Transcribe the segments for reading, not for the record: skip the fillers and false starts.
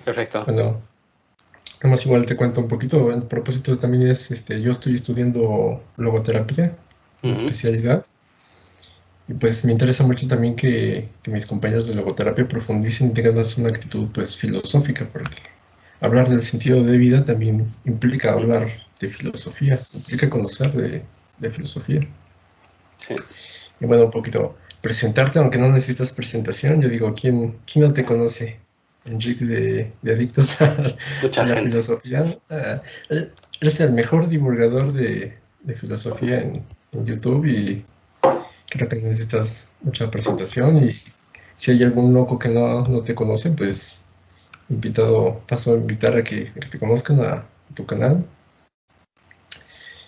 Perfecto. Bueno, además igual te cuento un poquito. El propósito también es, yo estoy estudiando logoterapia, una Ujú. especialidad, y pues me interesa mucho también que mis compañeros de logoterapia profundicen y tengan más una actitud pues filosófica, porque hablar del sentido de vida también implica Mm. hablar de filosofía, implica conocer de filosofía. Sí. Y bueno, un poquito presentarte, aunque no necesitas presentación. Yo digo, ¿quién no te conoce? Enrique de Adictos a Mucha la gente. Filosofía. Eres el mejor divulgador de filosofía en YouTube y creo que no necesitas mucha presentación. Y si hay algún loco que no te conoce, pues paso a invitar a que te conozcan a tu canal.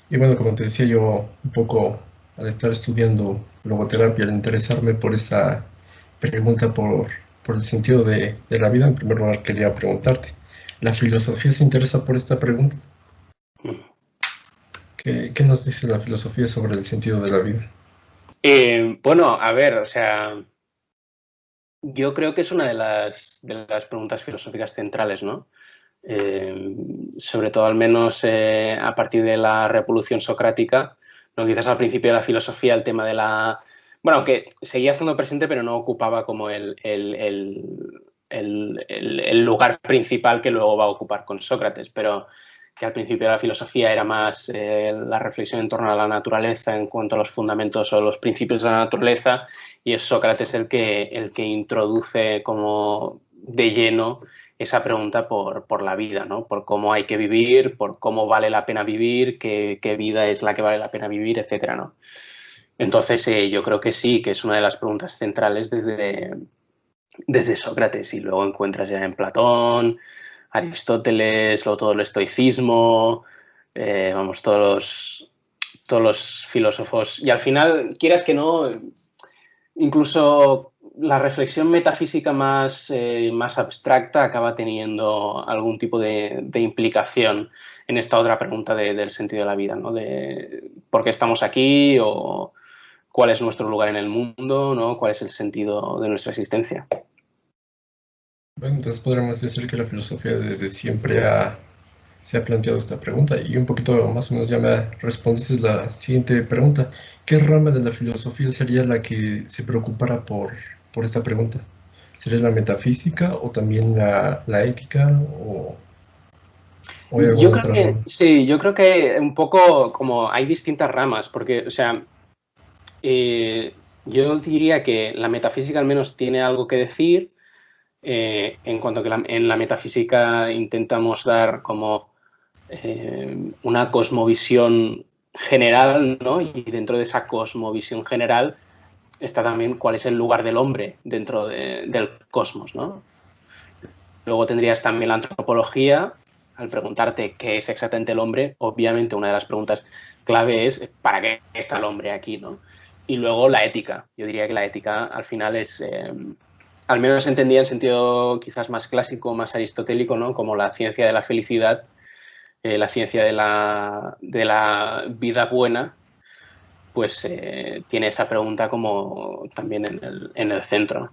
Y bueno, como te decía yo, un poco al estar estudiando logoterapia, al interesarme por esa pregunta por el sentido de la vida, en primer lugar quería preguntarte, ¿la filosofía se interesa por esta pregunta? Mm. ¿Qué nos dice la filosofía sobre el sentido de la vida? Bueno, a ver, o sea, yo creo que es una de las preguntas filosóficas centrales, ¿no? Eh, Sobre todo, al menos a partir de la revolución socrática, ¿no? Quizás al principio de la filosofía el tema de la... Bueno, aunque seguía estando presente, pero no ocupaba como el lugar principal que luego va a ocupar con Sócrates, pero que al principio de la filosofía era más la reflexión en torno a la naturaleza en cuanto a los fundamentos o los principios de la naturaleza, y es Sócrates el que introduce como de lleno esa pregunta por la vida, ¿no? Por cómo hay que vivir, por cómo vale la pena vivir, qué vida es la que vale la pena vivir, etcétera, ¿no? Entonces, yo creo que sí, que es una de las preguntas centrales desde Sócrates, y luego encuentras ya en Platón, Aristóteles, luego todo el estoicismo, vamos, todos los filósofos. Y al final, quieras que no, incluso la reflexión metafísica más abstracta acaba teniendo algún tipo de implicación en esta otra pregunta del sentido de la vida, ¿no? De por qué estamos aquí o cuál es nuestro lugar en el mundo, ¿no? Cuál es el sentido de nuestra existencia. Bueno, entonces podríamos decir que la filosofía desde siempre se ha planteado esta pregunta y un poquito más o menos ya me respondes la siguiente pregunta. ¿Qué rama de la filosofía sería la que se preocupara por esta pregunta? ¿Sería la metafísica o también la ética o hay Yo alguna creo otra que, rama? sí, yo creo que un poco como hay distintas ramas, porque, o sea, yo diría que la metafísica al menos tiene algo que decir, en cuanto a que en la metafísica intentamos dar como una cosmovisión general, ¿no? Y dentro de esa cosmovisión general está también cuál es el lugar del hombre dentro del cosmos, ¿no? Luego tendrías también la antropología. Al preguntarte qué es exactamente el hombre, obviamente una de las preguntas clave es ¿para qué está el hombre aquí, ¿no? Y luego la ética. Yo diría que la ética al final es, al menos entendida en sentido quizás más clásico, más aristotélico, ¿no? Como la ciencia de la felicidad, la ciencia de la vida buena, pues tiene esa pregunta como también en el centro.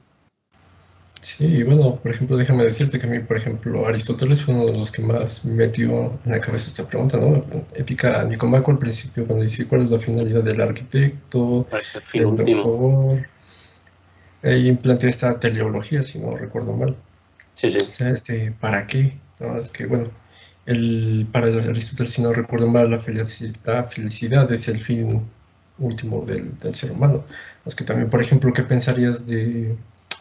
Sí, bueno, por ejemplo, déjame decirte que a mí, por ejemplo, Aristóteles fue uno de los que más me metió en la cabeza esta pregunta, ¿no? Ética, Nicomaco al principio, cuando dice cuál es la finalidad del arquitecto, ¿Cuál es el fin del último? doctor, ahí plantea esta teleología, si no recuerdo mal. Sí, O sí. sea, ¿para qué? ¿No? Es que, bueno, para el Aristóteles, si no recuerdo mal, la felicidad es el fin último del ser humano. Es que también, por ejemplo, ¿qué pensarías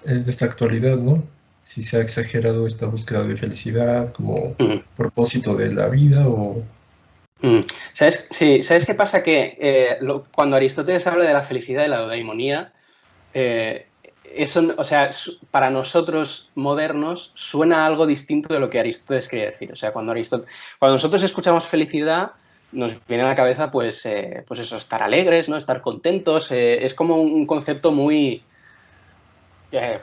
es de esta actualidad, ¿no? Si se ha exagerado esta búsqueda de felicidad como Mm. propósito de la vida o... Mm. ¿Sabes? Sí, ¿sabes qué pasa? Que cuando Aristóteles habla de la felicidad y la eudaimonía, eso, o sea, para nosotros modernos suena algo distinto de lo que Aristóteles quería decir. O sea, cuando nosotros escuchamos felicidad, nos viene a la cabeza, pues eso, estar alegres, ¿no? Estar contentos. Es como un concepto muy,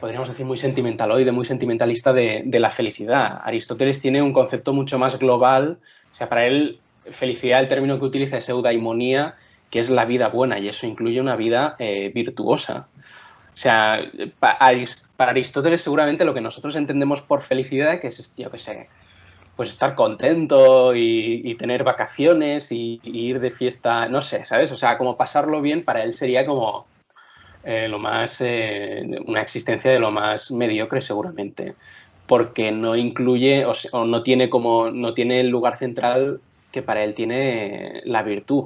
podríamos decir, muy sentimentaloide, muy sentimentalista de la felicidad. Aristóteles tiene un concepto mucho más global. O sea, para él, felicidad, el término que utiliza es eudaimonía, que es la vida buena, y eso incluye una vida virtuosa. sea, para Aristóteles seguramente lo que nosotros entendemos por felicidad, que es, yo qué sé, pues estar contento y tener vacaciones y ir de fiesta, no sé, ¿sabes? O sea, como pasarlo bien para él sería como lo más, una existencia de lo más mediocre seguramente, porque no incluye o no tiene como, no tiene el lugar central que para él tiene la virtud.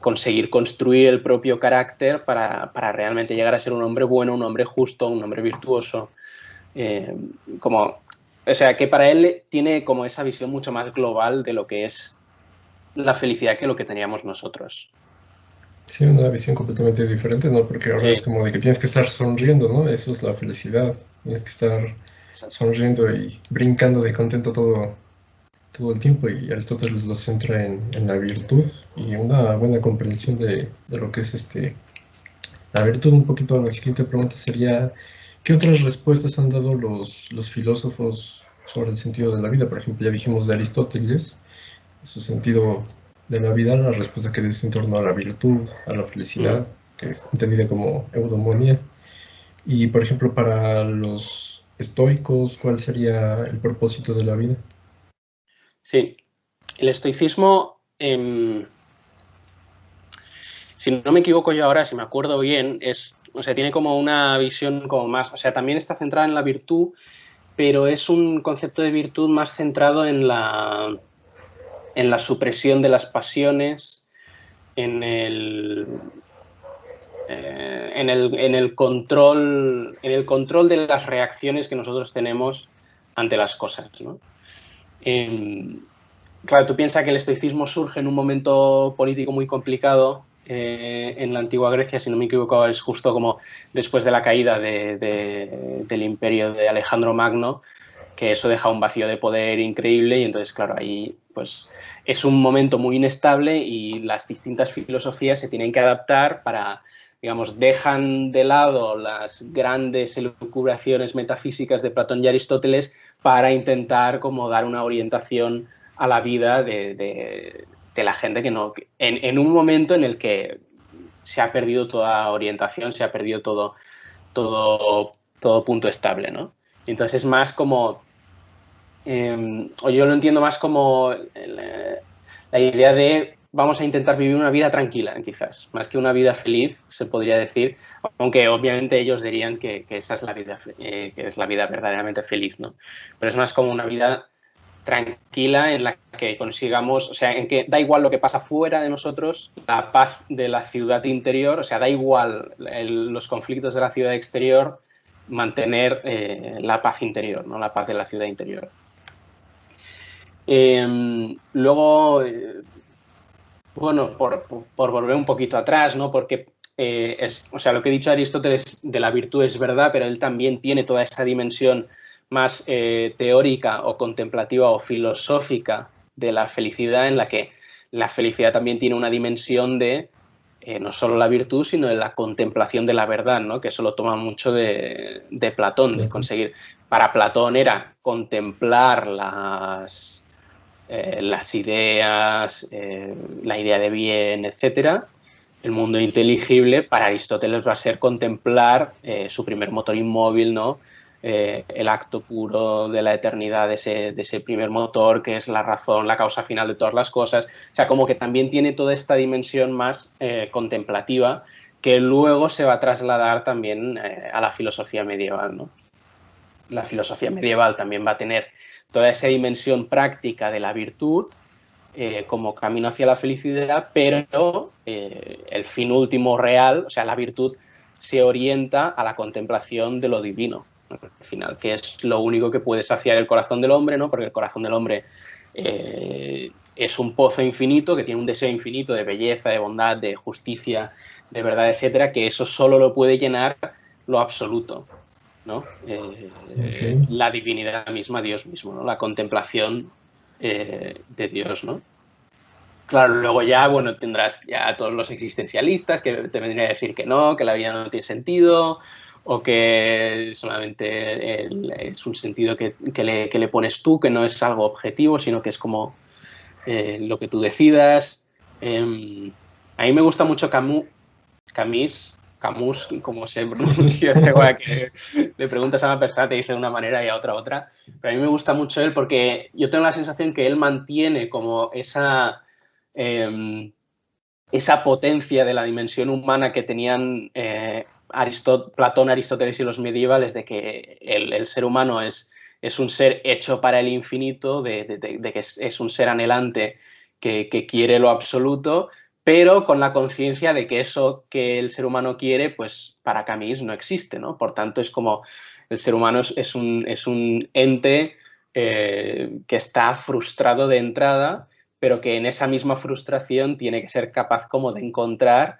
Conseguir construir el propio carácter para realmente llegar a ser un hombre bueno, un hombre justo, un hombre virtuoso. Eh, como, o sea, que para él tiene como esa visión mucho más global de lo que es la felicidad que lo que teníamos nosotros. Sí, una visión completamente diferente, ¿no? Porque ahora es Sí, como de que tienes que estar sonriendo, ¿no? Eso es la felicidad. Tienes que estar exacto. sonriendo y brincando de contento todo el tiempo. Y Aristóteles lo centra en la virtud y una buena comprensión de lo que es la virtud. Un poquito la siguiente pregunta sería, ¿qué otras respuestas han dado los filósofos sobre el sentido de la vida? Por ejemplo, ya dijimos de Aristóteles, su sentido de la vida, la respuesta que es en torno a la virtud, a la Mm. felicidad, que es entendida como eudemonía. Y, por ejemplo, para los estoicos, ¿cuál sería el propósito de la vida? Sí, el estoicismo, si no me equivoco yo ahora, si me acuerdo bien, es, o sea, tiene como una visión como más, o sea, también está centrada en la virtud, pero es un concepto de virtud más centrado en la supresión de las pasiones, en en el control de las reacciones que nosotros tenemos ante las cosas, ¿no? Eh, claro, tú piensas que el estoicismo surge en un momento político muy complicado en la antigua Grecia, si no me equivoco, es justo como después de la caída del imperio de Alejandro Magno, que eso deja un vacío de poder increíble y entonces, claro, ahí pues es un momento muy inestable y las distintas filosofías se tienen que adaptar para, digamos, dejan de lado las grandes elucubraciones metafísicas de Platón y Aristóteles para intentar como dar una orientación a la vida de la gente que no, en un momento en el que se ha perdido toda orientación, se ha perdido todo punto estable, ¿no? Entonces es más como o yo lo entiendo más como la idea de vamos a intentar vivir una vida tranquila, quizás, más que una vida feliz, se podría decir, aunque obviamente ellos dirían que esa es la vida, que es la vida verdaderamente feliz, ¿no? Pero es más como una vida tranquila en la que consigamos, o sea, en que da igual lo que pasa fuera de nosotros, la paz de la ciudad interior, o sea, da igual los conflictos de la ciudad exterior, mantener la paz interior, ¿no? La paz de la ciudad interior. Luego, bueno, por volver un poquito atrás, ¿no? Porque o sea, lo que he dicho Aristóteles de la virtud es verdad, pero él también tiene toda esa dimensión más teórica o contemplativa o filosófica de la felicidad, en la que la felicidad también tiene una dimensión de no solo la virtud, sino de la contemplación de la verdad, ¿no? Que eso lo toma mucho de Platón, de Platón. conseguir. Para Platón era contemplar las ideas, la idea de bien, etcétera. El mundo inteligible para Aristóteles va a ser contemplar su primer motor inmóvil, ¿no? El acto puro de la eternidad de ese primer motor, que es la razón, la causa final de todas las cosas. O sea, como que también tiene toda esta dimensión más contemplativa que luego se va a trasladar también a la filosofía medieval, ¿no? La filosofía medieval también va a tener toda esa dimensión práctica de la virtud como camino hacia la felicidad, pero el fin último real, o sea, la virtud se orienta a la contemplación de lo divino, ¿no? Al final, que es lo único que puede saciar el corazón del hombre, ¿no? Porque el corazón del hombre es un pozo infinito, que tiene un deseo infinito de belleza, de bondad, de justicia, de verdad, etcétera, que eso solo lo puede llenar lo absoluto, ¿no? Ok. La divinidad misma, Dios mismo, ¿no? La contemplación de Dios, ¿no? Claro, luego ya, bueno, tendrás ya a todos los existencialistas que te vendrían a decir que no, que la vida no tiene sentido, o que solamente es un sentido que le pones tú, que no es algo objetivo, sino que es como lo que tú decidas. A mí me gusta mucho Camus, Camus, como se pronuncia, igual que le preguntas a una persona, te dice de una manera y a otra. Pero a mí me gusta mucho él porque yo tengo la sensación que él mantiene como esa potencia de la dimensión humana que tenían Platón, Aristóteles y los medievales, de que el ser humano es un ser hecho para el infinito, de que es un ser anhelante que quiere lo absoluto, pero con la conciencia de que eso que el ser humano quiere, pues para Camus no existe, ¿no? Por tanto, es como el ser humano es un ente que está frustrado de entrada, pero que en esa misma frustración tiene que ser capaz como de encontrar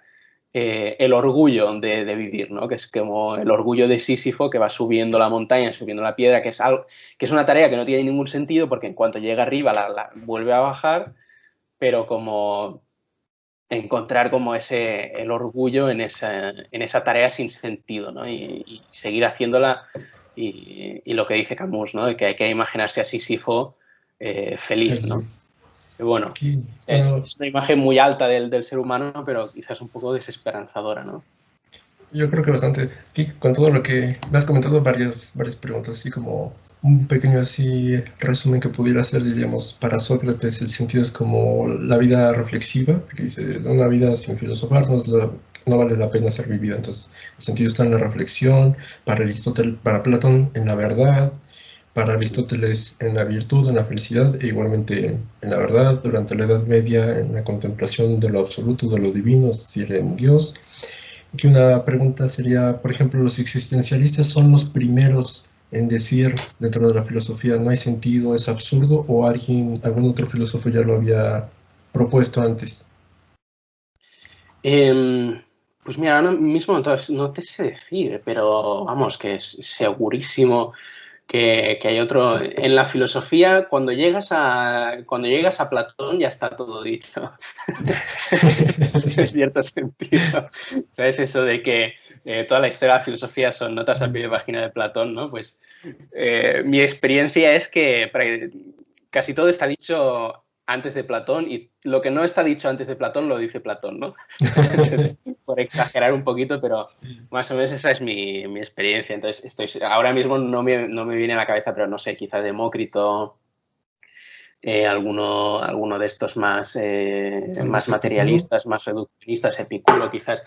el orgullo de vivir, ¿no? Que es como el orgullo de Sísifo, que va subiendo la montaña, subiendo la piedra, que es una tarea que no tiene ningún sentido porque en cuanto llega arriba la vuelve a bajar, pero como encontrar como el orgullo en esa tarea sin sentido, ¿no? Y seguir haciéndola, y lo que dice Camus, ¿no? De que hay que imaginarse a Sísifo feliz, ¿no? Feliz. Y bueno, Aquí, bueno, es una imagen muy alta del ser humano, pero quizás un poco desesperanzadora, ¿no? yo creo que bastante. Aquí, con todo lo que me has comentado, varias preguntas, así como un pequeño así resumen que pudiera hacer, diríamos, para Sócrates el sentido es como la vida reflexiva, que dice, una vida sin filosofar no vale la pena ser vivida. Entonces, el sentido está en la reflexión, para Aristóteles, para Platón en la verdad, para Aristóteles en la virtud, en la felicidad, e igualmente en la verdad, durante la Edad Media, en la contemplación de lo absoluto, de lo divino, es decir, en Dios. Aquí una pregunta sería, por ejemplo, los existencialistas son los primeros en decir dentro de la filosofía no hay sentido, es absurdo, o algún otro filósofo ya lo había propuesto antes. Pues mira, ahora mismo no te sé decir, pero vamos, que es segurísimo que hay otro. En la filosofía, cuando llegas a Platón ya está todo dicho, en cierto sentido. ¿Sabes? Eso de que toda la historia de la filosofía son notas al pie de página de Platón, ¿no? Pues mi experiencia es que casi todo está dicho antes de Platón, y lo que no está dicho antes de Platón lo dice Platón, ¿no? Por exagerar un poquito, pero más o menos esa es mi experiencia. Entonces, ahora mismo no me viene a la cabeza, pero no sé, quizás Demócrito, alguno de estos más Epicuro. materialistas, más reduccionistas, Epicuro quizás.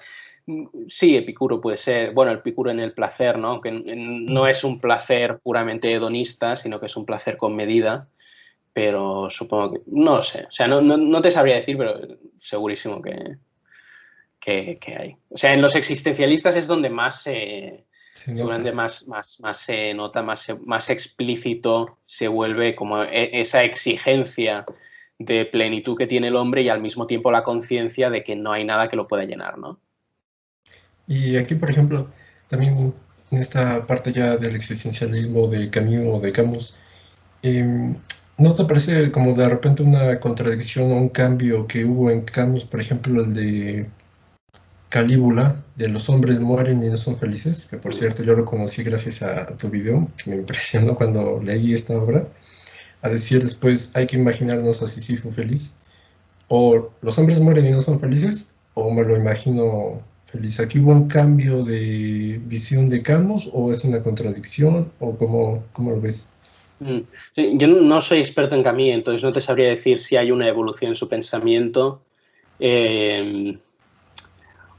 Sí, Epicuro puede ser. Bueno, Epicuro en el placer, ¿no? Aunque no es un placer puramente hedonista, sino que es un placer con medida, pero supongo que, no lo sé, o sea, no te sabría decir, pero segurísimo que hay. O sea, en los existencialistas es donde más Se seguramente nota. más se nota, más explícito se vuelve como esa exigencia de plenitud que tiene el hombre, y al mismo tiempo la conciencia de que no hay nada que lo pueda llenar, ¿no? Y aquí, por ejemplo, también en esta parte ya del existencialismo de Camus o de Camus, ¿no te parece como de repente una contradicción o un cambio que hubo en Camus, por ejemplo, el de Calígula, de los hombres mueren y no son felices? Que por cierto yo lo conocí gracias a tu video, que me impresionó cuando leí esta obra, a decir después hay que imaginarnos a Sísifo feliz. O los hombres mueren y no son felices, o me lo imagino feliz. ¿Aquí hubo un cambio de visión de Camus o es una contradicción o cómo lo ves? Sí, yo no soy experto en Camus, entonces no te sabría decir si hay una evolución en su pensamiento, eh,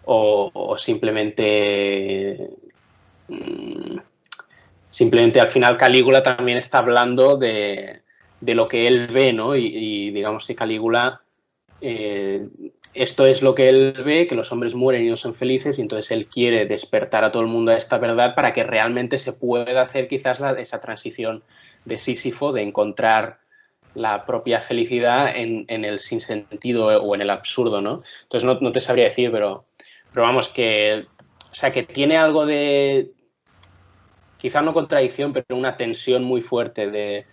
o simplemente al final Calígula también está hablando de lo que él ve, ¿no? Y digamos que Calígula, esto es lo que él ve, que los hombres mueren y no son felices, y entonces él quiere despertar a todo el mundo a esta verdad para que realmente se pueda hacer quizás esa transición de Sísifo, de encontrar la propia felicidad en el sinsentido o en el absurdo, ¿no? Entonces no te sabría decir, pero vamos, o sea, que tiene algo de, quizá no contradicción, pero una tensión muy fuerte de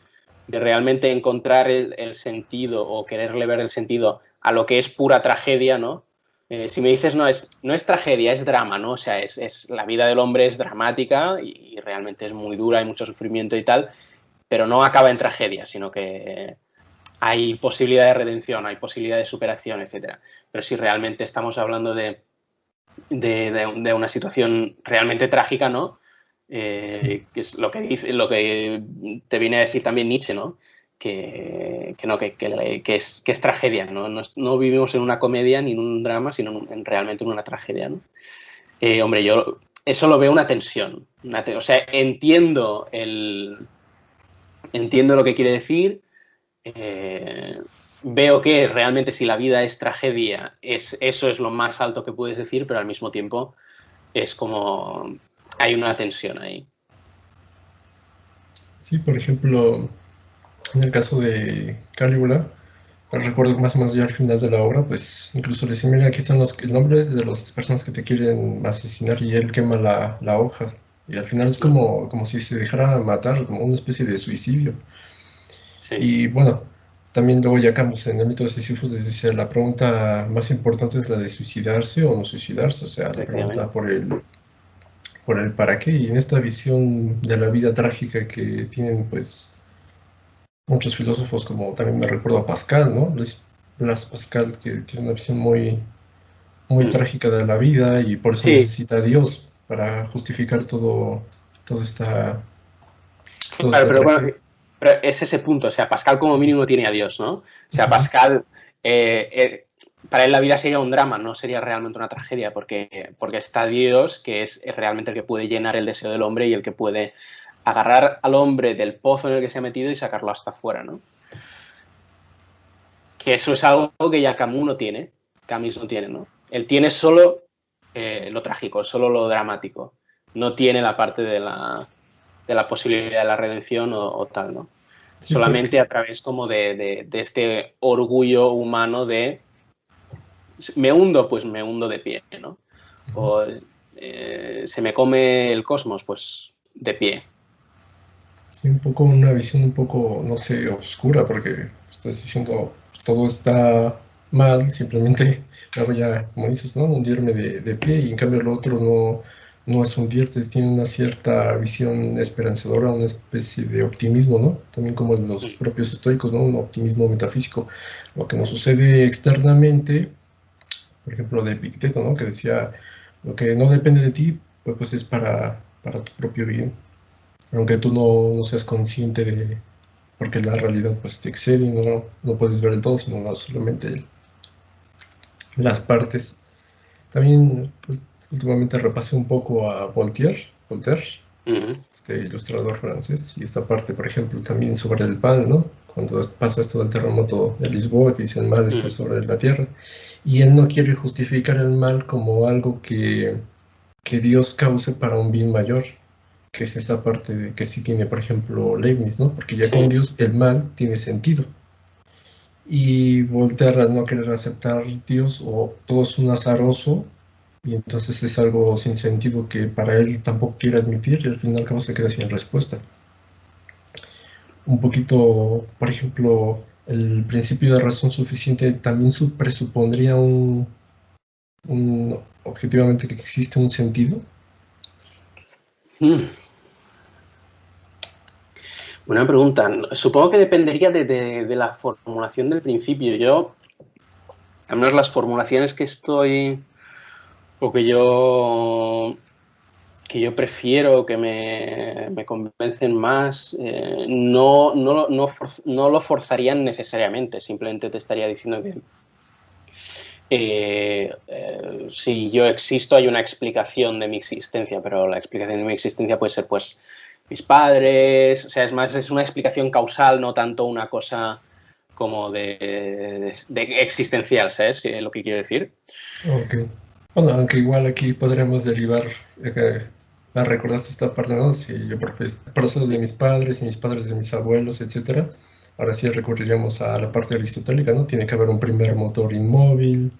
realmente encontrar el sentido, o quererle ver el sentido a lo que es pura tragedia, ¿no? Si me dices, no es tragedia, es drama, ¿no? O sea, la vida del hombre es dramática y realmente es muy dura, hay mucho sufrimiento y tal, pero no acaba en tragedia, sino que hay posibilidad de redención, hay posibilidad de superación, etcétera. Pero si realmente estamos hablando de una situación realmente trágica, ¿no? Sí. Que es lo que dice, lo que te viene a decir también Nietzsche, ¿no? No, que es tragedia, ¿no? No vivimos en una comedia ni en un drama, sino realmente en una tragedia, ¿no? Hombre, yo eso lo veo una tensión. O sea, entiendo lo que quiere decir. Veo que realmente si la vida es tragedia, eso es lo más alto que puedes decir, pero al mismo tiempo es como hay una tensión ahí. Sí, por ejemplo, en el caso de Calígula, recuerdo que más o menos ya al final de la obra, pues incluso le dicen, mira, aquí están los nombres de las personas que te quieren asesinar y él quema la hoja. Y al final es como si se dejara matar, como una especie de suicidio. Sí, Y bueno, también luego ya Camus en el mito de Sísifo les dice, la pregunta más importante es la de suicidarse o no suicidarse, o sea, la pregunta efectivamente. por el para qué. Y en esta visión de la vida trágica que tienen pues muchos filósofos, como también me recuerdo a Pascal, ¿no? Blas Pascal, que tiene una visión muy Mm. trágica de la vida y por eso Sí, necesita a Dios para justificar toda esta, toda claro, esta pero bueno, tragedia. pero es ese punto. O sea, Pascal como mínimo tiene a Dios, ¿no? O sea, Ujú. Pascal, para él la vida sería un drama, no sería realmente una tragedia, porque está Dios, que es realmente el que puede llenar el deseo del hombre y el que puede agarrar al hombre del pozo en el que se ha metido y sacarlo hasta afuera, ¿no? Que eso es algo que ya Camus no tiene, Camus no tiene, ¿no? Él tiene solo lo trágico, solo lo dramático, no tiene la parte de la posibilidad de la redención o tal, ¿no? Sí, Solamente porque a través como de este orgullo humano de me hundo, pues me hundo de pie, ¿no? O se me come el cosmos, pues de pie. sí, un poco una visión un poco, no sé, oscura, porque estás diciendo todo está mal, simplemente me voy a, como dices, ¿no? Hundirme de pie y en cambio el otro no es hundirte, tiene una cierta visión esperanzadora, una especie de optimismo, ¿no? También como en los propios estoicos, ¿no? Un optimismo metafísico. Lo que nos sucede externamente, por ejemplo, de Epicteto, ¿no? Que decía, lo que no depende de ti, pues es para tu propio bien, aunque tú no seas consciente de, porque la realidad pues te excede y no puedes ver el todo, sino solamente las partes. También pues, últimamente repasé un poco a Voltaire, Uh -huh. este ilustrador francés, y esta parte, por ejemplo, también sobre el pan, ¿no? Cuando pasa esto del terremoto de Lisboa, que dice el mal Uh está -huh. sobre la tierra, y él no quiere justificar el mal como algo que Dios cause para un bien mayor, que es esa parte de que sí tiene, por ejemplo, Leibniz, ¿no? Porque ya con Sí. Dios el mal tiene sentido. Y Voltaire al no querer aceptar Dios o todo es un azaroso, y entonces es algo sin sentido que para él tampoco quiere admitir y al final cabo se queda sin respuesta. Un poquito, por ejemplo, el principio de razón suficiente también presupondría objetivamente que existe un sentido. Mm. Buena pregunta. Supongo que dependería de la formulación del principio. Yo, al menos las formulaciones que estoy o que yo prefiero, que me convencen más, no lo forzarían necesariamente. Simplemente te estaría diciendo que si yo existo hay una explicación de mi existencia, pero la explicación de mi existencia puede ser pues mis padres, o sea, es una explicación causal, no tanto una cosa como de existencial, ¿sabes? Lo que quiero decir. Ok. Bueno, aunque igual aquí podremos derivar, recordaste esta parte, ¿no? Si yo procedo de mis padres y mis padres de mis abuelos, etcétera, ahora sí recurriríamos a la parte aristotélica, ¿no? Tiene que haber un primer motor inmóvil,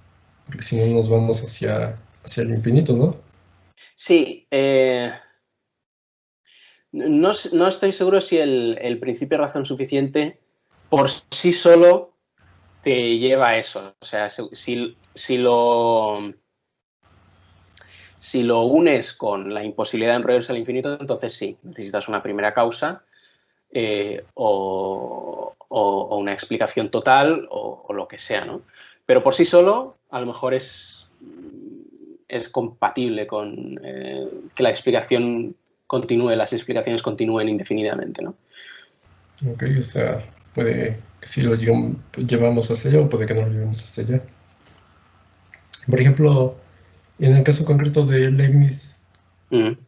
porque si no nos vamos hacia el infinito, ¿no? Sí, no estoy seguro si el principio de razón suficiente por sí solo te lleva a eso. O sea, si lo unes con la imposibilidad de enrollarse al infinito, entonces sí, necesitas una primera causa o una explicación total o lo que sea, ¿no? Pero por sí solo, a lo mejor es compatible con que la explicación continúe, las explicaciones continúen indefinidamente, ¿no? Ok, o sea, puede que si lo llevamos hacia allá o puede que no lo llevemos hasta allá. Por ejemplo, en el caso concreto de Leibniz,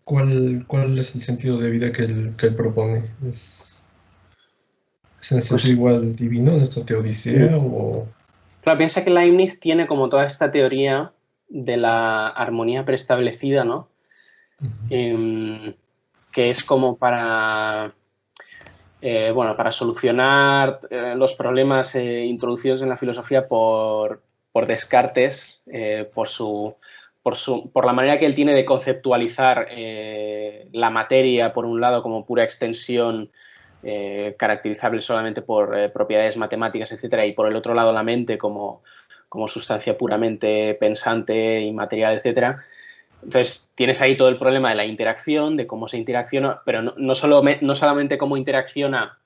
¿cuál es el sentido de vida que él propone? ¿Es en el sentido igual divino, en esta teodicea? O... Claro, piensa que Leibniz tiene como toda esta teoría de la armonía preestablecida, ¿no? Que es como para, bueno, para solucionar los problemas introducidos en la filosofía por Descartes, por la manera que él tiene de conceptualizar la materia, por un lado, como pura extensión caracterizable solamente por propiedades matemáticas, etcétera, y por el otro lado la mente como sustancia puramente pensante, inmaterial, etcétera. Entonces, tienes ahí todo el problema de la interacción, de cómo se interacciona, pero no solamente cómo interacciona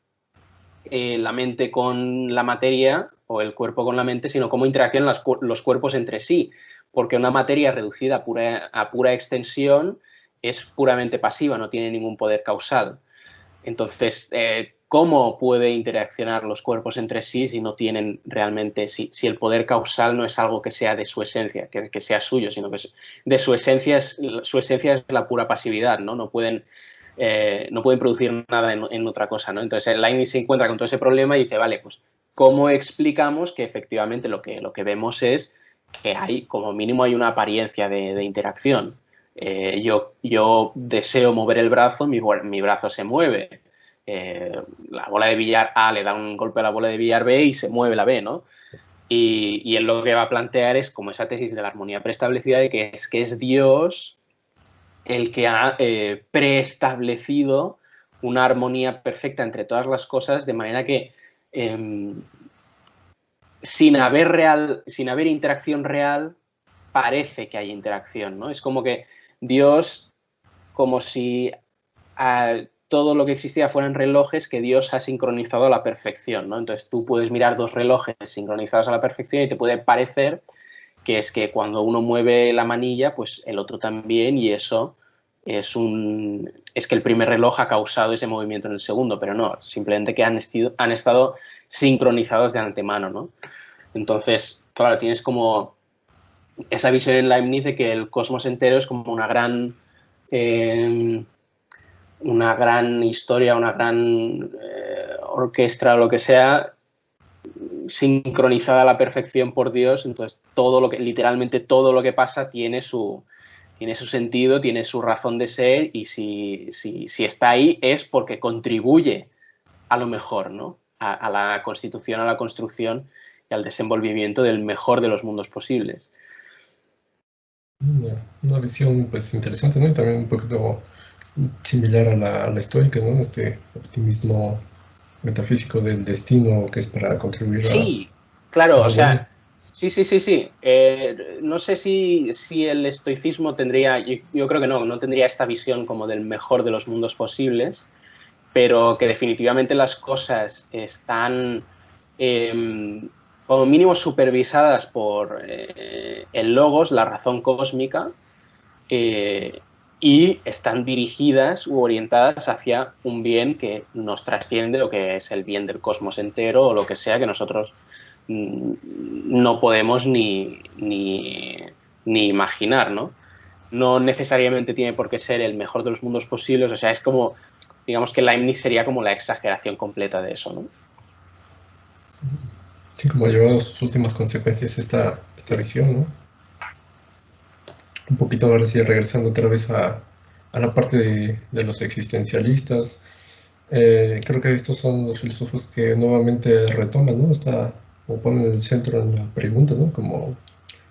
la mente con la materia o el cuerpo con la mente, sino cómo interaccionan los cuerpos entre sí, porque una materia reducida a pura extensión es puramente pasiva, no tiene ningún poder causal. Entonces, ¿cómo puede interaccionar los cuerpos entre sí si no tienen realmente, si el poder causal no es algo que sea de su esencia, que sea suyo, sino que de su esencia es la pura pasividad, ¿no? No pueden producir nada en otra cosa, ¿no? Entonces, Leibniz se encuentra con todo ese problema y dice, vale, pues, ¿cómo explicamos que efectivamente lo que vemos es que como mínimo hay una apariencia de interacción? Yo deseo mover el brazo, mi brazo se mueve. La bola de billar A le da un golpe a la bola de billar B y se mueve la B, ¿no? Y él lo que va a plantear es como esa tesis de la armonía preestablecida de que es Dios el que ha preestablecido una armonía perfecta entre todas las cosas, de manera que sin haber interacción real, parece que hay interacción, ¿no? Es como que Dios, como si todo lo que existía fueran relojes que Dios ha sincronizado a la perfección, ¿no? Entonces tú puedes mirar dos relojes sincronizados a la perfección y te puede parecer que es que cuando uno mueve la manilla, pues el otro también, y eso es que el primer reloj ha causado ese movimiento en el segundo, pero no, simplemente que han estado sincronizados de antemano, ¿no? Entonces, claro, tienes como esa visión en Leibniz de que el cosmos entero es como una gran historia, una gran orquesta o lo que sea, sincronizada a la perfección por Dios. Entonces literalmente todo lo que pasa tiene su sentido, tiene su razón de ser, y si está ahí es porque contribuye a lo mejor, ¿no? A la constitución, a la construcción y al desenvolvimiento del mejor de los mundos posibles. Una visión pues interesante, ¿no? Y también un poquito similar a la estoica, ¿no? Este optimismo metafísico del destino que es para contribuir sí, claro, a o sea, bueno. sí. No sé si el estoicismo tendría, yo creo que no tendría esta visión como del mejor de los mundos posibles, pero que definitivamente las cosas están como mínimo supervisadas por el logos, la razón cósmica, y están dirigidas u orientadas hacia un bien que nos trasciende, o que es el bien del cosmos entero, o lo que sea que nosotros no podemos ni imaginar, ¿no? No necesariamente tiene por qué ser el mejor de los mundos posibles, o sea, es como, digamos que Leibniz sería como la exageración completa de eso, ¿no? Sí, como llevado a sus últimas consecuencias esta visión, ¿no? Un poquito ahora sí, regresando otra vez a la parte de los existencialistas. Creo que estos son los filósofos que nuevamente retoman, ¿no? O ponen el centro en la pregunta, ¿no? Como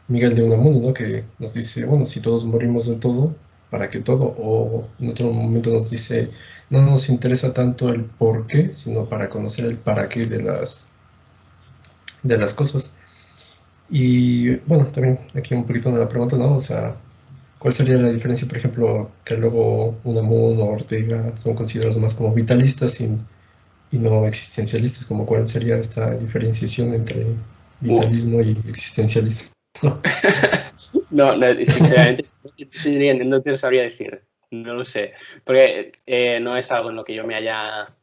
Miguel de Unamuno, ¿no? Que nos dice, bueno, si todos morimos de todo, ¿para qué todo? O en otro momento nos dice, no nos interesa tanto el por qué, sino para conocer el para qué de las cosas. Y bueno, también aquí un poquito de la pregunta, ¿no? O sea, ¿cuál sería la diferencia, por ejemplo, que luego Unamuno o Ortega son considerados más como vitalistas y no existencialistas? Como cuál sería esta diferenciación entre vitalismo y existencialismo? No, no, sinceramente no te lo sabría decir, no lo sé, porque no es algo en lo que yo me haya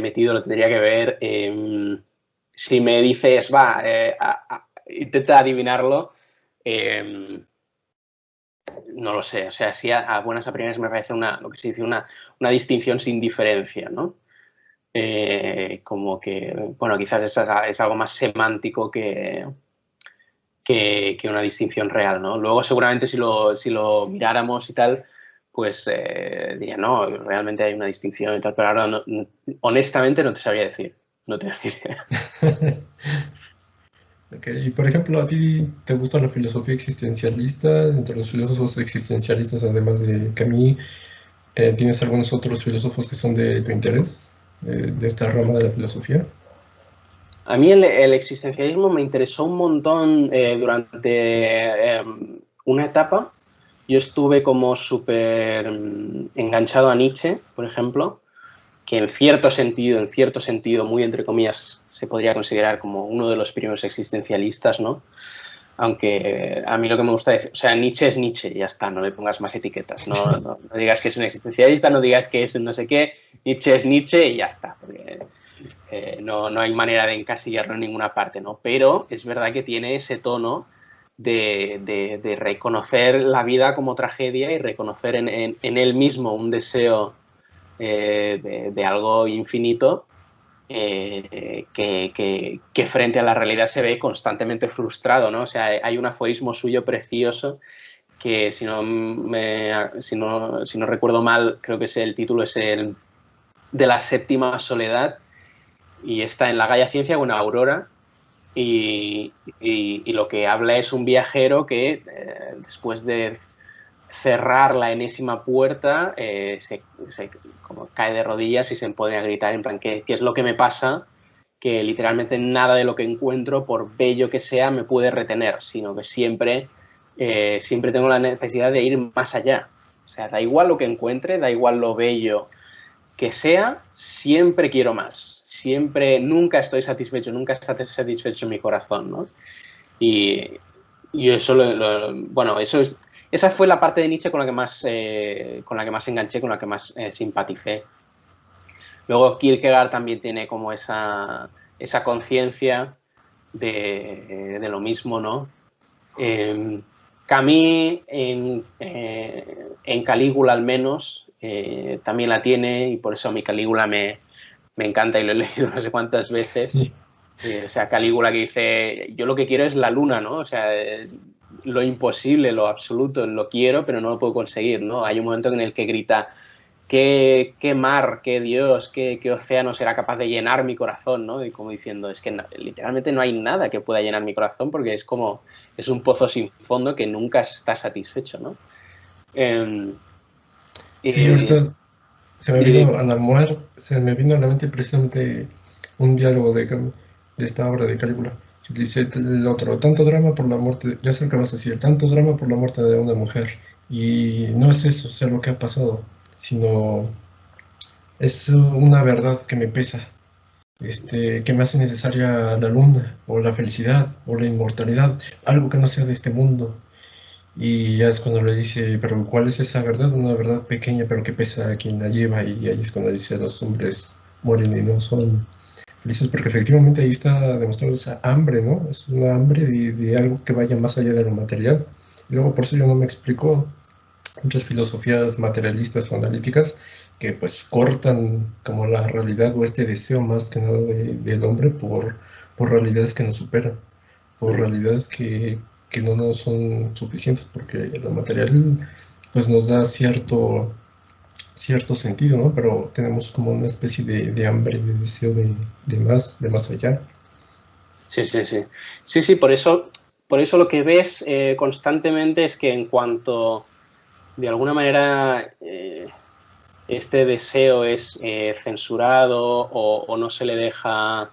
metido, lo tendría que ver. Si me dices, va, intenta adivinarlo, no lo sé, o sea, sí a buenas a primeras me parece lo que se dice una distinción sin diferencia, ¿no? Como que, bueno, quizás es algo más semántico que una distinción real, ¿no? Luego seguramente si lo miráramos y tal, pues diría, no, realmente hay una distinción y tal, pero ahora honestamente no te sabría decir, no te sabría. Okay. Y por ejemplo, ¿a ti te gusta la filosofía existencialista? Entre los filósofos existencialistas, además de Camus, ¿tienes algunos otros filósofos que son de tu interés, de esta rama de la filosofía? A mí el existencialismo me interesó un montón durante una etapa. Yo estuve como súper enganchado a Nietzsche, por ejemplo, que en cierto sentido, muy entre comillas, se podría considerar como uno de los primeros existencialistas, ¿no? Aunque a mí lo que me gusta decir, o sea, Nietzsche es Nietzsche, ya está, no le pongas más etiquetas, no digas que es un existencialista, no digas que es no sé qué, Nietzsche es Nietzsche y ya está, porque no hay manera de encasillarlo en ninguna parte, ¿no? Pero es verdad que tiene ese tono de reconocer la vida como tragedia y reconocer en él mismo un deseo de algo infinito que frente a la realidad se ve constantemente frustrado, ¿no? O sea, hay un aforismo suyo precioso que si no recuerdo mal, creo que el título es el de la séptima soledad y está en La Gaia Ciencia con Aurora y lo que habla es un viajero que después de cerrar la enésima puerta como cae de rodillas y se pone a gritar en plan, ¿qué es lo que me pasa? Que literalmente nada de lo que encuentro, por bello que sea, me puede retener, sino que siempre tengo la necesidad de ir más allá. O sea, da igual lo que encuentre, da igual lo bello que sea, siempre quiero más. Siempre, nunca estoy satisfecho, nunca está satisfecho mi corazón, ¿no? Y, y eso, bueno, esa fue la parte de Nietzsche con la que más enganché, con la que más simpaticé. Luego Kierkegaard también tiene como esa conciencia de lo mismo, ¿no? Camus en Calígula al menos también la tiene y por eso mi Calígula me encanta y lo he leído no sé cuántas veces. Sí. O sea, Calígula que dice, yo lo que quiero es la luna, ¿no? O sea, lo imposible, lo absoluto, lo quiero, pero no lo puedo conseguir, ¿no? Hay un momento en el que grita, qué mar, qué Dios, qué océano será capaz de llenar mi corazón, ¿no? Y como diciendo, es que literalmente no hay nada que pueda llenar mi corazón porque es un pozo sin fondo que nunca está satisfecho, ¿no? Eh, Sí, eh, ahorita se me y- vino a la muerte, se me vino a la mente precisamente un diálogo de esta obra de Calígula. Dice el otro, tanto drama por la muerte, ya sé lo que vas a decir, tanto drama por la muerte de una mujer. Y no es eso, o sea, lo que ha pasado, sino es una verdad que me pesa, que me hace necesaria la luna, o la felicidad, o la inmortalidad, algo que no sea de este mundo. Y ya es cuando le dice, pero ¿cuál es esa verdad? Una verdad pequeña, pero que pesa a quien la lleva. Y ahí es cuando dice, los hombres mueren y no son felices, porque efectivamente ahí está demostrando esa hambre, ¿no? Es una hambre de algo que vaya más allá de lo material. Y luego por eso yo no me explico muchas filosofías materialistas o analíticas que pues cortan como la realidad o este deseo más que nada del hombre por realidades que nos superan, por realidades que no nos son suficientes, porque lo material pues nos da cierto sentido, ¿no? Pero tenemos como una especie de hambre, de deseo de más allá. sí, sí, sí. Sí, sí, por eso lo que ves constantemente es que en cuanto de alguna manera este deseo es censurado o no se le deja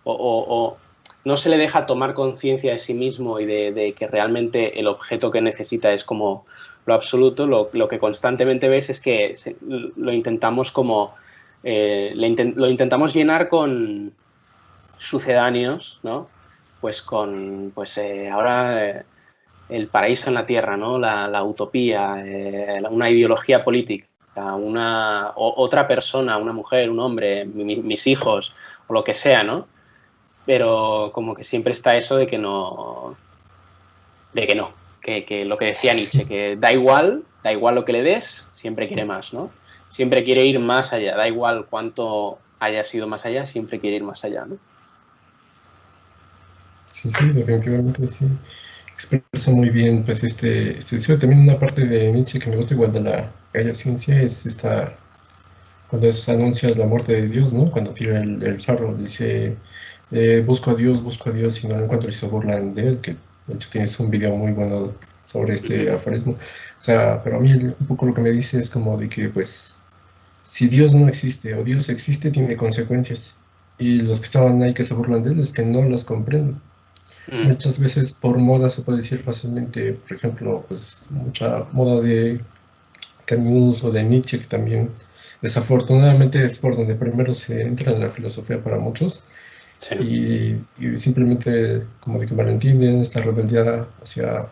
o no se le deja tomar conciencia de sí mismo y de que realmente el objeto que necesita es como lo absoluto, lo que constantemente ves es que lo intentamos como lo intentamos llenar con sucedáneos, ¿no? Pues ahora el paraíso en la tierra, ¿no? La utopía, una ideología política, otra persona, una mujer, un hombre, mis hijos o lo que sea, ¿no? Pero como que siempre está eso de que no, que lo que decía Nietzsche, que da igual lo que le des, siempre quiere más, ¿no? Siempre quiere ir más allá, da igual cuánto haya sido más allá, siempre quiere ir más allá, ¿no? Sí, sí, definitivamente sí. Expresa muy bien, pues, deseo. También una parte de Nietzsche que me gusta igual de la Gaia Ciencia es cuando se anuncia la muerte de Dios, ¿no? Cuando tira el jarro, dice, busco a Dios y no lo encuentro y se burlan de él, que de hecho tienes un video muy bueno sobre este aforismo. O sea, pero a mí un poco lo que me dice es como de que, pues, si Dios no existe o Dios existe, tiene consecuencias. Y los que estaban ahí que se burlan de él es que no las comprenden. Muchas veces por moda se puede decir fácilmente, por ejemplo, pues mucha moda de Camus o de Nietzsche, que también desafortunadamente es por donde primero se entra en la filosofía para muchos, Sí. y simplemente como de que malentienden esta rebeldía hacia,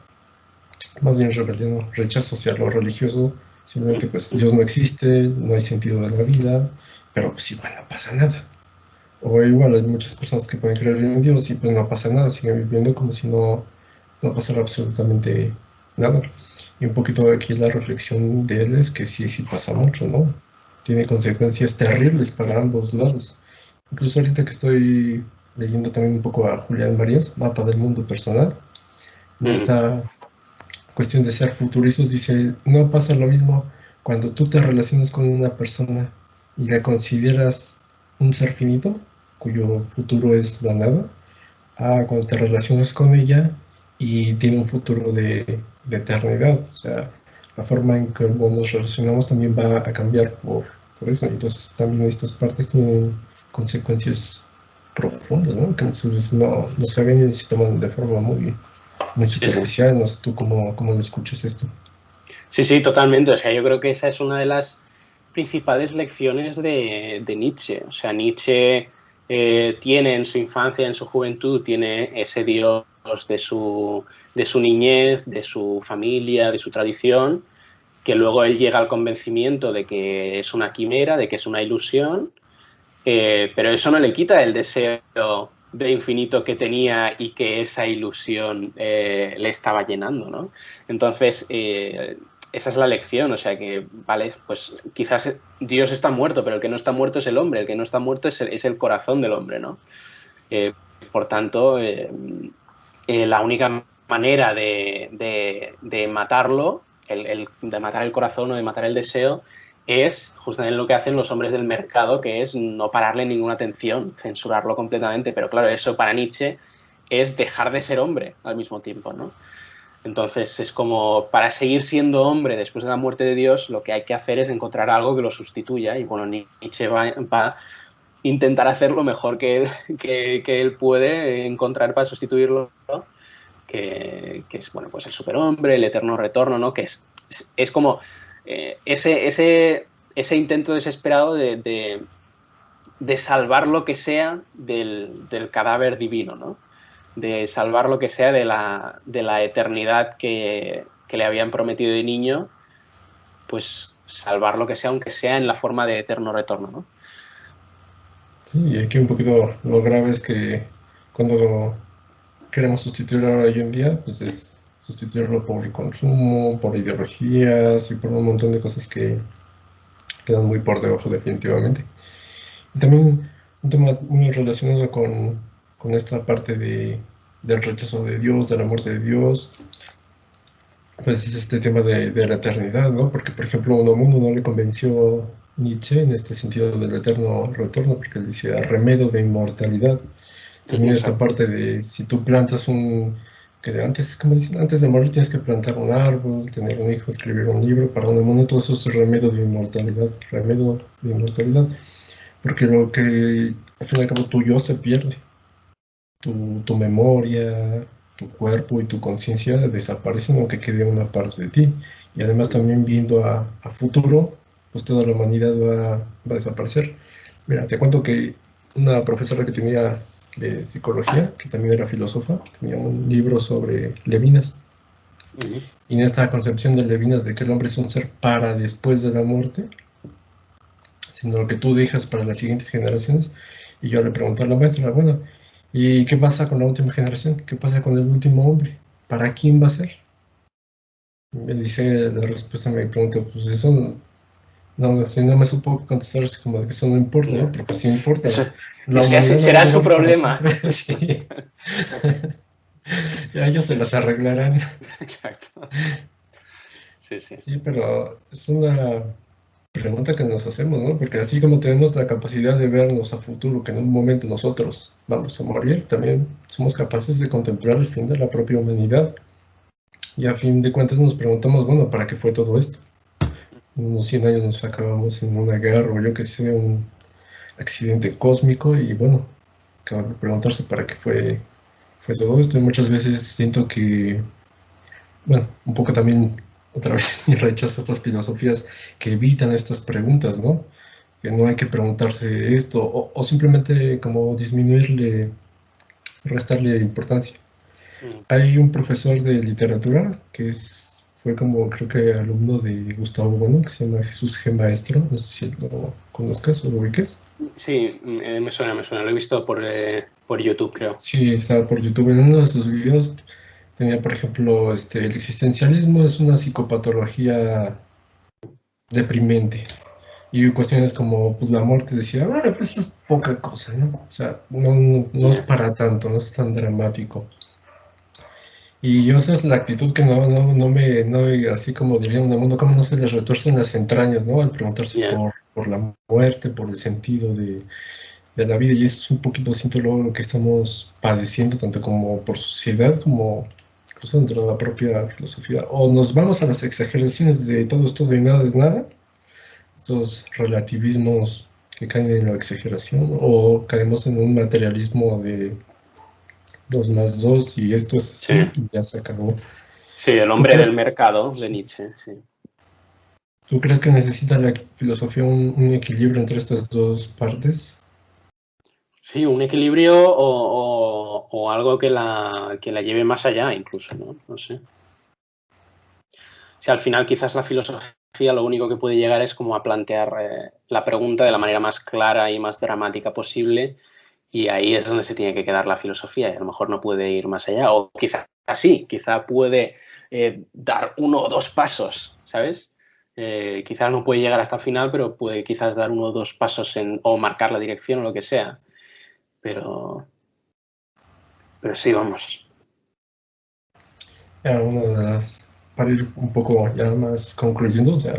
más bien rebeldía, no, rechazo hacia lo religioso, simplemente pues Dios no existe, no hay sentido de la vida, pero pues igual no pasa nada. O igual hay muchas personas que pueden creer en Dios y pues no pasa nada, siguen viviendo como si no pasara absolutamente nada. Y un poquito de aquí la reflexión de él es que sí, sí pasa mucho, ¿no? Tiene consecuencias terribles para ambos lados. Incluso ahorita que estoy leyendo también un poco a Julián Marías, Mapa del Mundo Personal, en esta cuestión de ser futuristas dice, no pasa lo mismo cuando tú te relacionas con una persona y la consideras un ser finito, cuyo futuro es la nada, a cuando te relacionas con ella y tiene un futuro de eternidad. O sea, la forma en que nos relacionamos también va a cambiar por eso. Entonces también estas partes tienen consecuencias profundas, ¿no? Que muchas veces no se ven y se toman de forma muy Sí, sí. superficial. No sé tú cómo lo escuchas esto. Sí, sí, totalmente. O sea, yo creo que esa es una de las principales lecciones de Nietzsche. O sea, Nietzsche tiene en su infancia, en su juventud, tiene ese Dios de su niñez, de su familia, de su tradición, que luego él llega al convencimiento de que es una quimera, de que es una ilusión, pero eso no le quita el deseo de infinito que tenía y que esa ilusión le estaba llenando, ¿no? Entonces, esa es la lección, o sea que, vale, pues quizás Dios está muerto, pero el que no está muerto es el hombre, el que no está muerto es el corazón del hombre, ¿no? Eh, por tanto, la única manera de matarlo, de matar el corazón o de matar el deseo, es justamente lo que hacen los hombres del mercado, que es no pararle ninguna atención, censurarlo completamente. Pero claro, eso para Nietzsche es dejar de ser hombre al mismo tiempo, ¿no? Entonces es como, para seguir siendo hombre después de la muerte de Dios, lo que hay que hacer es encontrar algo que lo sustituya. Y bueno, Nietzsche va a intentar hacer lo mejor que él puede encontrar para sustituirlo, ¿no? Que es, bueno, pues el superhombre, el eterno retorno, ¿no? Que es como ese intento desesperado de salvar lo que sea del cadáver divino, ¿no? De salvar lo que sea de la eternidad que le habían prometido de niño, pues salvar lo que sea, aunque sea en la forma de eterno retorno, ¿no? Sí, y aquí un poquito lo grave es que cuando queremos sustituirlo hoy en día, pues es sustituirlo por el consumo, por ideologías y por un montón de cosas que quedan muy por debajo definitivamente. Y también un tema muy relacionado con esta parte del rechazo de Dios, de la muerte de Dios, pues es este tema de la eternidad, ¿no? Porque, por ejemplo, a Unamuno no le convenció Nietzsche en este sentido del eterno retorno, porque él decía remedio de inmortalidad. También esta Exacto. parte de si tú plantas que antes, como dicen, antes de morir tienes que plantar un árbol, tener un hijo, escribir un libro, para Unamuno todo eso es remedio de inmortalidad, porque lo que al fin y al cabo tu yo se pierde, tu memoria, tu cuerpo y tu conciencia desaparecen aunque quede una parte de ti. Y además también viendo a futuro, pues toda la humanidad va a desaparecer. Mira, te cuento que una profesora que tenía de psicología, que también era filósofa, tenía un libro sobre Levinas. Y en esta concepción de Levinas de que el hombre es un ser para después de la muerte, sino lo que tú dejas para las siguientes generaciones. Y yo le pregunté a la maestra, bueno, ¿y qué pasa con la última generación? ¿Qué pasa con el último hombre? ¿Para quién va a ser? Me dice la respuesta, me pregunta, pues eso no, si no me supo contestar, es como de que eso no importa, ¿no? Pero pues sí importa. La Eso humanidad no va será a su durar para problema. siempre. Sí. Ya ellos se las arreglarán. Exacto. Sí, sí. Sí, pero es una pregunta que nos hacemos, ¿no? Porque así como tenemos la capacidad de vernos a futuro, que en un momento nosotros vamos a morir, también somos capaces de contemplar el fin de la propia humanidad. Y a fin de cuentas nos preguntamos, bueno, ¿para qué fue todo esto? En unos 100 años nos acabamos en una guerra o yo que sé, un accidente cósmico y bueno, cabe preguntarse para qué fue todo esto. Y muchas veces siento que, bueno, un poco también otra vez mi rechazo a estas filosofías que evitan estas preguntas, ¿no? Que no hay que preguntarse esto o simplemente como disminuirle, restarle importancia. Hay un profesor de literatura que fue como creo que alumno de Gustavo Bueno, que se llama Jesús G. Maestro, no sé si lo conozcas o lo ubiques. Sí, me suena, lo he visto por YouTube, creo. Sí, estaba por YouTube. En uno de sus videos tenía, por ejemplo, el existencialismo es una psicopatología deprimente. Y cuestiones como pues, la muerte decía, bueno, pues eso es poca cosa, ¿no? O sea, no es para tanto, no es tan dramático. Y yo esa es la actitud que no me, así como diría un mundo, como no se les retuercen las entrañas, ¿no? Al preguntarse Yeah. por la muerte, por el sentido de la vida. Y eso es un poquito, siento luego, lo que estamos padeciendo, tanto como por sociedad, como incluso dentro de la propia filosofía. O nos vamos a las exageraciones de todo es todo y nada es nada, estos relativismos que caen en la exageración, o caemos en un materialismo de 2 más 2 y esto es Sí. así y ya se acabó. Sí, el hombre del mercado de Nietzsche, sí. ¿Tú crees que necesita la filosofía un equilibrio entre estas dos partes? Sí, un equilibrio o algo que la lleve más allá incluso, ¿no? No sé. O sea, al final quizás la filosofía lo único que puede llegar es como a plantear la pregunta de la manera más clara y más dramática posible y ahí es donde se tiene que quedar la filosofía y a lo mejor no puede ir más allá o quizás sí, quizá puede dar 1 o 2 pasos, ¿sabes? Quizás no puede llegar hasta el final, pero puede quizás dar 1 o 2 pasos o marcar la dirección o lo que sea. Pero sí, vamos. Para ir un poco ya más concluyendo, o sea,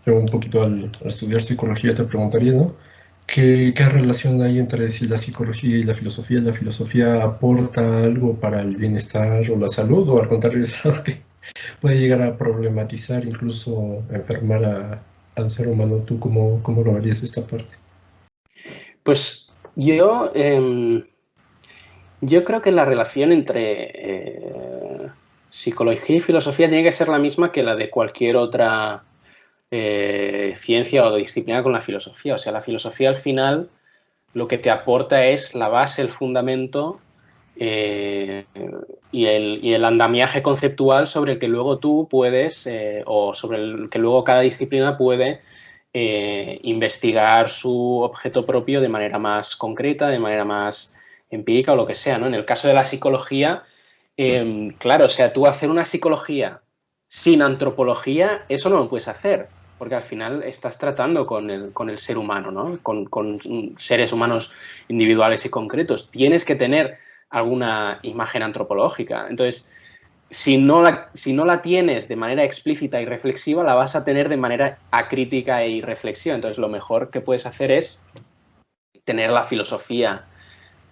yo un poquito al estudiar psicología te preguntaría, ¿no? ¿Qué relación hay entre si la psicología y la filosofía? ¿La filosofía aporta algo para el bienestar o la salud? ¿O al contrario es algo que puede llegar a problematizar, incluso a enfermar al ser humano? ¿Tú cómo lo verías esta parte? Pues yo creo que la relación entre psicología y filosofía tiene que ser la misma que la de cualquier otra ciencia o disciplina con la filosofía. O sea, la filosofía al final lo que te aporta es la base, el fundamento y el andamiaje conceptual sobre el que luego tú puedes, o sobre el que luego cada disciplina puede investigar su objeto propio de manera más concreta, de manera más empírica o lo que sea, ¿no? En el caso de la psicología, claro, o sea, tú hacer una psicología sin antropología, eso no lo puedes hacer, porque al final estás tratando con el ser humano, ¿no? Con seres humanos individuales y concretos. Tienes que tener alguna imagen antropológica. Entonces, si no la tienes de manera explícita y reflexiva, la vas a tener de manera acrítica y reflexiva. Entonces, lo mejor que puedes hacer es tener la filosofía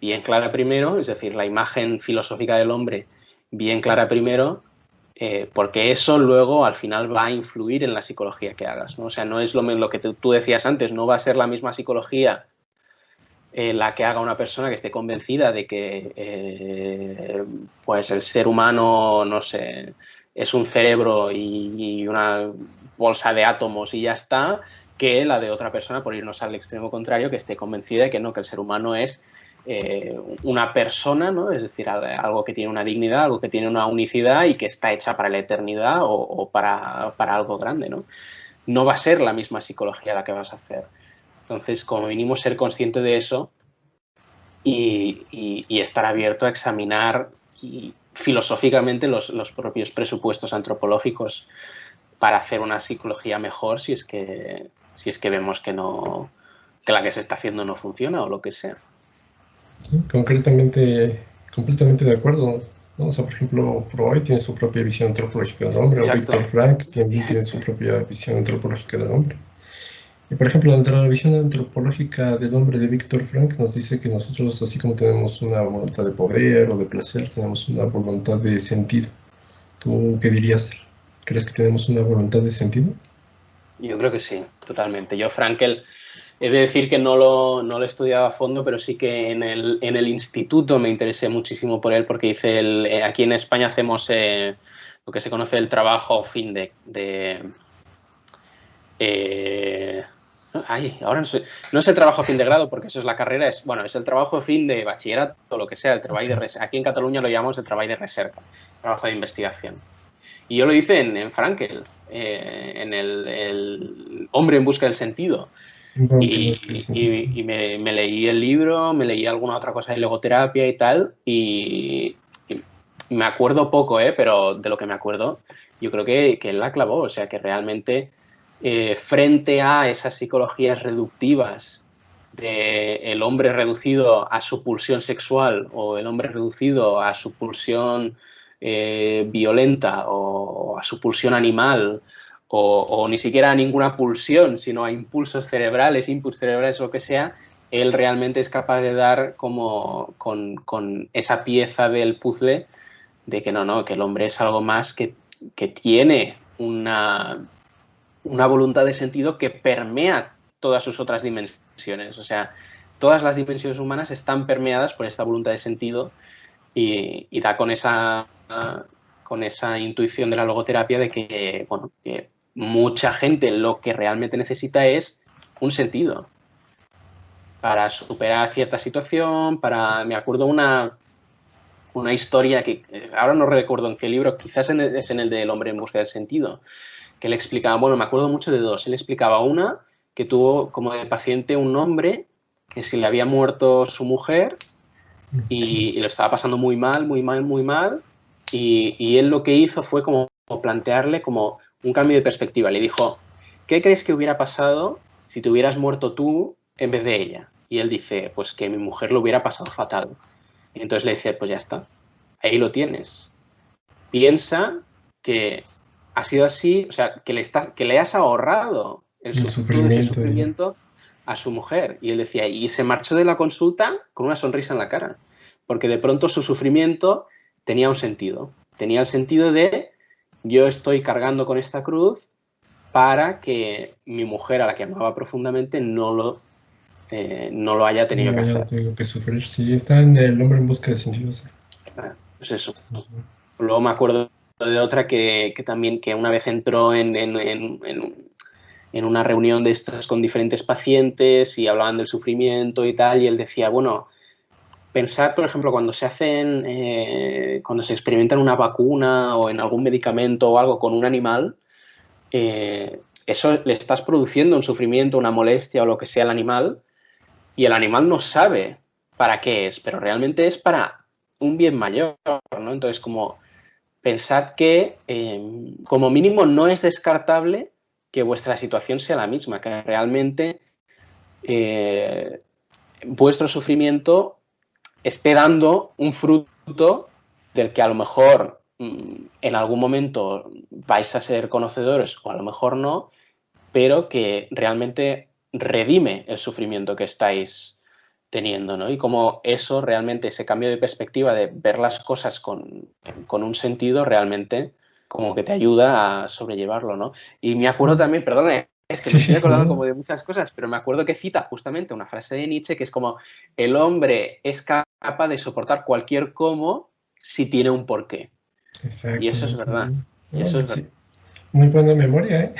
bien clara primero, es decir, la imagen filosófica del hombre bien clara primero, porque eso luego al final va a influir en la psicología que hagas, ¿no? O sea, no es lo que tú decías antes, no va a ser la misma psicología la que haga una persona que esté convencida de que pues el ser humano, no sé, es un cerebro y una bolsa de átomos y ya está, que la de otra persona, por irnos al extremo contrario, que esté convencida de que no, que el ser humano es una persona, ¿no? Es decir, algo que tiene una dignidad, algo que tiene una unicidad y que está hecha para la eternidad o para algo grande, ¿no? No va a ser la misma psicología la que vas a hacer. Entonces, como mínimo, ser consciente de eso y estar abierto a examinar filosóficamente los propios presupuestos antropológicos para hacer una psicología mejor si es que vemos que la que se está haciendo no funciona o lo que sea. Sí, completamente de acuerdo, ¿no? O sea, por ejemplo, Freud tiene su propia visión antropológica del hombre, o Exacto. Viktor Frank también tiene su propia visión antropológica del hombre. Y por ejemplo, dentro de la visión antropológica del hombre de Viktor Frank nos dice que nosotros, así como tenemos una voluntad de poder o de placer, tenemos una voluntad de sentido. ¿Tú qué dirías? ¿Crees que tenemos una voluntad de sentido? Yo creo que sí, totalmente. Yo, Frankel, he de decir que no lo he estudiado a fondo, pero sí que en el instituto me interesé muchísimo por él porque aquí en España hacemos lo que se conoce el trabajo fin ahora no es el trabajo fin de grado porque eso es la carrera, es el trabajo fin de bachillerato o lo que sea, aquí en Cataluña lo llamamos el trabajo de recerca, trabajo de investigación. Y yo lo hice en Frankel, en el hombre en busca del sentido. Y me leí el libro, me leí alguna otra cosa de logoterapia y tal, y me acuerdo poco, pero de lo que me acuerdo, yo creo que él la clavó, o sea, que realmente frente a esas psicologías reductivas de el hombre reducido a su pulsión sexual o el hombre reducido a su pulsión violenta o a su pulsión animal o ni siquiera a ninguna pulsión, sino a impulsos cerebrales, lo que sea, él realmente es capaz de dar como con esa pieza del puzzle de que que el hombre es algo más que tiene una voluntad de sentido que permea todas sus otras dimensiones. O sea, todas las dimensiones humanas están permeadas por esta voluntad de sentido y da con esa intuición de la logoterapia de que, que mucha gente lo que realmente necesita es un sentido para superar cierta situación, me acuerdo una historia que ahora no recuerdo en qué libro, quizás es en el del hombre en busca del sentido, que le explicaba, me acuerdo mucho de dos, él explicaba una que tuvo como de paciente un hombre que se le había muerto su mujer y lo estaba pasando muy mal, muy mal, muy mal, y él lo que hizo fue como plantearle como un cambio de perspectiva. Le dijo, ¿qué crees que hubiera pasado si te hubieras muerto tú en vez de ella? Y él dice, pues que mi mujer lo hubiera pasado fatal. Y entonces le dice, pues ya está, ahí lo tienes. Piensa que ha sido así, o sea, que le has ahorrado todo ese sufrimiento a su mujer. Y él decía, y se marchó de la consulta con una sonrisa en la cara, porque de pronto su sufrimiento tenía un sentido. Tenía el sentido de, yo estoy cargando con esta cruz para que mi mujer, a la que amaba profundamente, no lo haya tenido que hacer. Tengo que sufrir. Sí, está en El hombre en busca de sentido. Sí. Pues eso. Luego me acuerdo de otra que también, que una vez entró en una reunión de estas con diferentes pacientes y hablaban del sufrimiento y tal, y él decía, bueno, pensar, por ejemplo, cuando se experimentan una vacuna o en algún medicamento o algo con un animal, eso le estás produciendo un sufrimiento, una molestia o lo que sea al animal, y el animal no sabe para qué es, pero realmente es para un bien mayor, ¿no? Entonces, como pensad que como mínimo no es descartable que vuestra situación sea la misma, que realmente vuestro sufrimiento esté dando un fruto del que a lo mejor en algún momento vais a ser conocedores o a lo mejor no, pero que realmente redime el sufrimiento que estáis teniendo, ¿no? Y como eso realmente, ese cambio de perspectiva de ver las cosas con un sentido, realmente como que te ayuda a sobrellevarlo, ¿no? Y me acuerdo también, perdón, es que me estoy acordando como de muchas cosas, pero me acuerdo que cita justamente una frase de Nietzsche que es como, el hombre es capaz de soportar cualquier cómo si tiene un porqué. Y eso es verdad. Y eso es verdad. Muy buena memoria, ¿eh?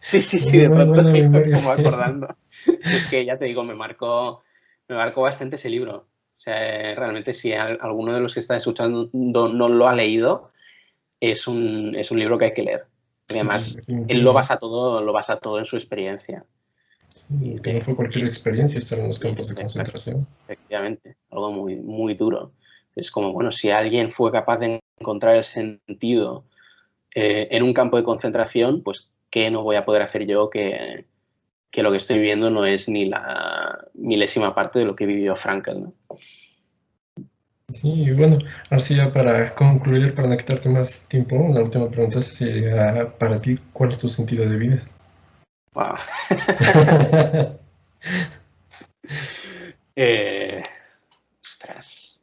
Sí, de pronto me como acordando. Es que ya te digo, me marcó bastante ese libro. O sea, realmente si alguno de los que está escuchando no lo ha leído, es un libro que hay que leer. Porque además, él lo basa todo en su experiencia. Sí, que no fue cualquier experiencia estar en los campos de concentración. Efectivamente, algo muy, muy duro. Es como, bueno, si alguien fue capaz de encontrar el sentido en un campo de concentración, pues, ¿qué no voy a poder hacer yo que lo que estoy viendo no es ni la milésima parte de lo que vivió Frankl, ¿no? Sí, y bueno, ahora sí ya para concluir, para no quitarte más tiempo, la última pregunta sería, para ti, ¿cuál es tu sentido de vida? Wow. Ostras,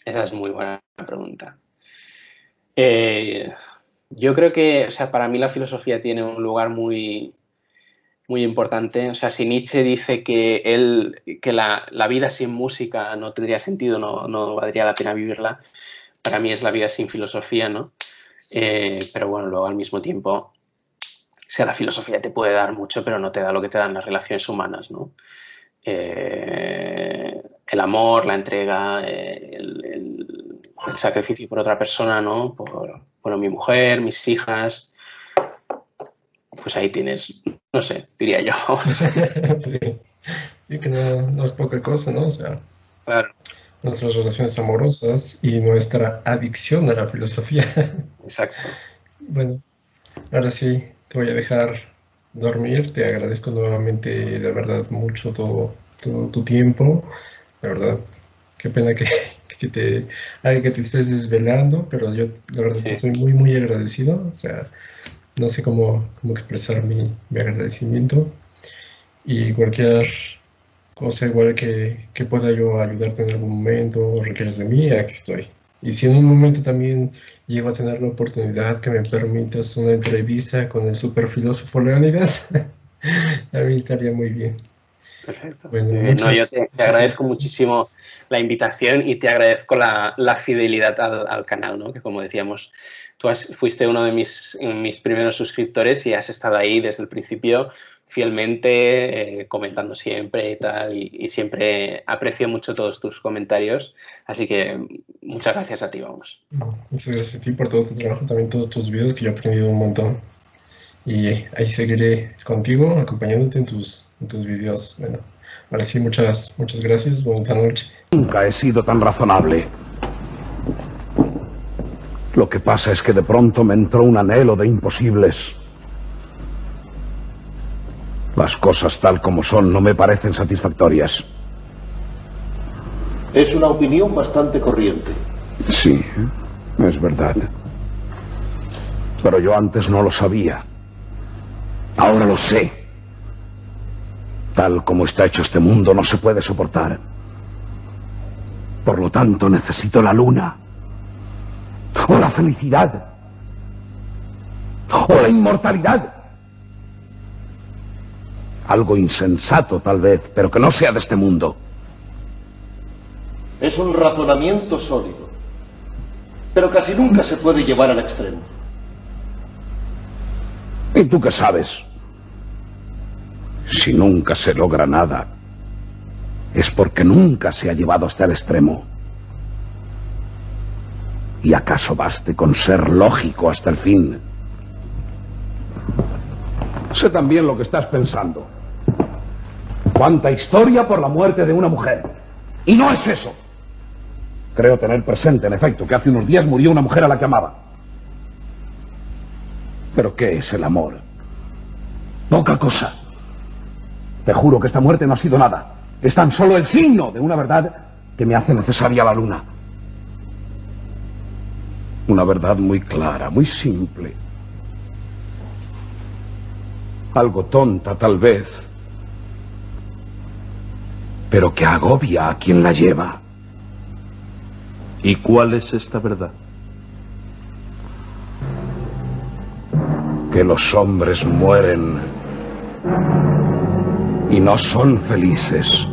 esa es muy buena pregunta. Yo creo que, o sea, para mí la filosofía tiene un lugar muy, muy importante. O sea, si Nietzsche dice que la vida sin música no tendría sentido, no valdría la pena vivirla, para mí es la vida sin filosofía, ¿no? Pero bueno, luego al mismo tiempo, o sea, la filosofía te puede dar mucho, pero no te da lo que te dan las relaciones humanas, ¿no? El amor, la entrega, el sacrificio por otra persona, ¿no? Por mi mujer, mis hijas. Pues ahí tienes, no sé, diría yo. Sí. Y que no es poca cosa, ¿no? O sea, Claro. Nuestras relaciones amorosas y nuestra adicción a la filosofía. Exacto. Bueno, ahora sí, te voy a dejar dormir. Te agradezco nuevamente, de verdad, mucho todo tu tiempo. La verdad, qué pena que te haga que te estés desvelando, pero yo, la verdad, te soy muy, muy agradecido. O sea, no sé cómo expresar mi agradecimiento. Y cualquier cosa igual que pueda yo ayudarte en algún momento o requieres de mí, aquí estoy. Y si en un momento también llego a tener la oportunidad que me permitas una entrevista con el superfilósofo Leónidas, a mí estaría muy bien. Perfecto. Bueno, No, yo te agradezco muchísimo la invitación y te agradezco la fidelidad al canal, ¿no? Que como decíamos, tú fuiste uno de mis primeros suscriptores y has estado ahí desde el principio fielmente, comentando siempre y tal, y siempre aprecio mucho todos tus comentarios, así que muchas gracias a ti, vamos. Muchas gracias a ti por todo tu trabajo, también todos tus videos, que yo he aprendido un montón. Y ahí seguiré contigo, acompañándote en tus videos. Bueno, ahora sí, muchas gracias, buenas noches. Nunca he sido tan razonable. Lo que pasa es que de pronto me entró un anhelo de imposibles. Las cosas tal como son no me parecen satisfactorias. Es una opinión bastante corriente. Sí, es verdad. Pero yo antes no lo sabía. Ahora lo sé. Tal como está hecho este mundo no se puede soportar. Por lo tanto necesito la luna. O la felicidad. O la inmortalidad. Algo insensato tal vez, pero que no sea de este mundo. Es un razonamiento sólido, pero casi nunca se puede llevar al extremo. ¿Y tú qué sabes? Si nunca se logra nada, es porque nunca se ha llevado hasta el extremo. ¿Y acaso baste con ser lógico hasta el fin? Sé también lo que estás pensando. ¿Cuánta historia por la muerte de una mujer? Y no es eso. Creo tener presente, en efecto, que hace unos días murió una mujer a la que amaba. ¿Pero qué es el amor? Poca cosa. Te juro que esta muerte no ha sido nada. Es tan solo el signo de una verdad que me hace necesaria la luna. Una verdad muy clara, muy simple. Algo tonta, tal vez, pero que agobia a quien la lleva. ¿Y cuál es esta verdad? Que los hombres mueren y no son felices.